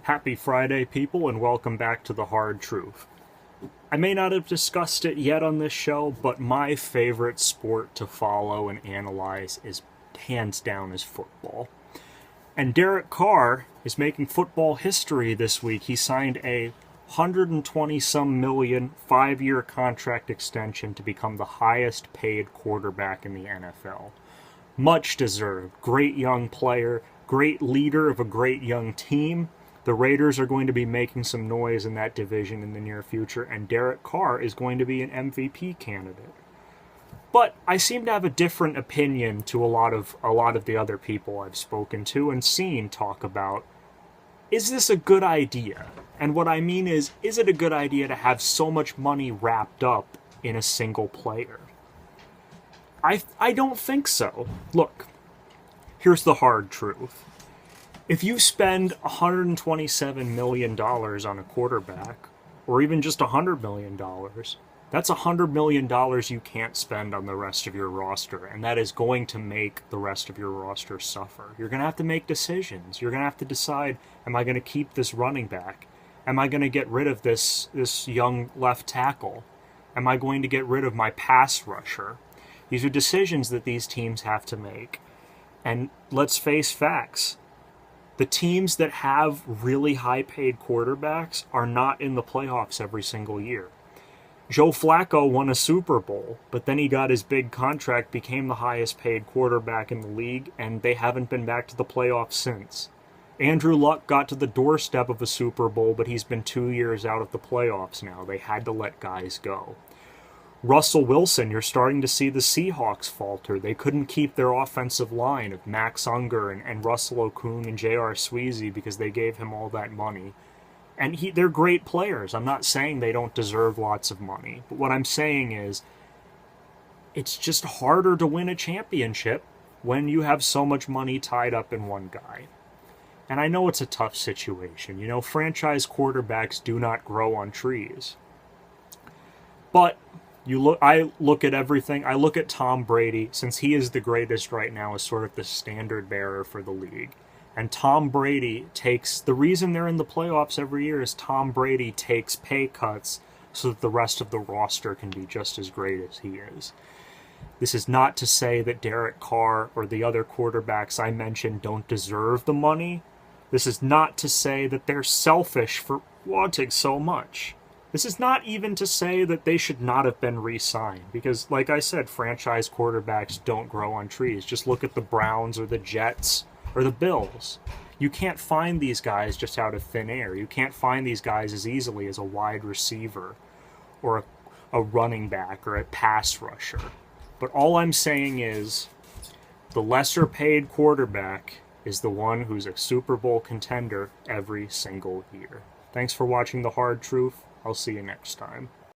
Happy Friday, people, and welcome back to The Hard Truth. I may not have discussed it yet on this show, but my favorite sport to follow and analyze is hands down is football. And Derek Carr is making football history this week. He signed a 120-some million 5-year contract extension to become the highest paid quarterback in the NFL. Much deserved. Great young player, great leader of a great young team. The Raiders are going to be making some noise in that division in the near future, and Derek Carr is going to be an MVP candidate. But I seem to have a different opinion to a lot of the other people I've spoken to and seen talk about, is this a good idea? And what I mean is it a good idea to have so much money wrapped up in a single player? I don't think so. Look, here's the hard truth. If you spend $127 million on a quarterback, or even just $100 million, that's $100 million you can't spend on the rest of your roster, and that is going to make the rest of your roster suffer. You're going to have to make decisions. You're going to have to decide, am I going to keep this running back? Am I going to get rid of this young left tackle? Am I going to get rid of my pass rusher? These are decisions that these teams have to make. And let's face facts. The teams that have really high-paid quarterbacks are not in the playoffs every single year. Joe Flacco won a Super Bowl, but then he got his big contract, became the highest-paid quarterback in the league, and they haven't been back to the playoffs since. Andrew Luck got to the doorstep of a Super Bowl, but he's been 2 years out of the playoffs now. They had to let guys go. Russell Wilson, you're starting to see the Seahawks falter. They couldn't keep their offensive line of Max Unger and Russell Okung and J.R. Sweezy because they gave him all that money. And they're great players. I'm not saying they don't deserve lots of money. But what I'm saying is it's just harder to win a championship when you have so much money tied up in one guy. And I know it's a tough situation. You know, franchise quarterbacks do not grow on trees. But I look at everything. I look at Tom Brady, since he is the greatest right now, as sort of the standard bearer for the league. And Tom Brady the reason they're in the playoffs every year is Tom Brady takes pay cuts so that the rest of the roster can be just as great as he is. This is not to say that Derek Carr or the other quarterbacks I mentioned don't deserve the money. This is not to say that they're selfish for wanting so much. This is not even to say that they should not have been re-signed, because, like I said, franchise quarterbacks don't grow on trees. Just look at the Browns or the Jets or the Bills. You can't find these guys just out of thin air. You can't find these guys as easily as a wide receiver or a running back or a pass rusher. But all I'm saying is the lesser paid quarterback is the one who's a Super Bowl contender every single year. Thanks for watching The Hard Truth. I'll see you next time.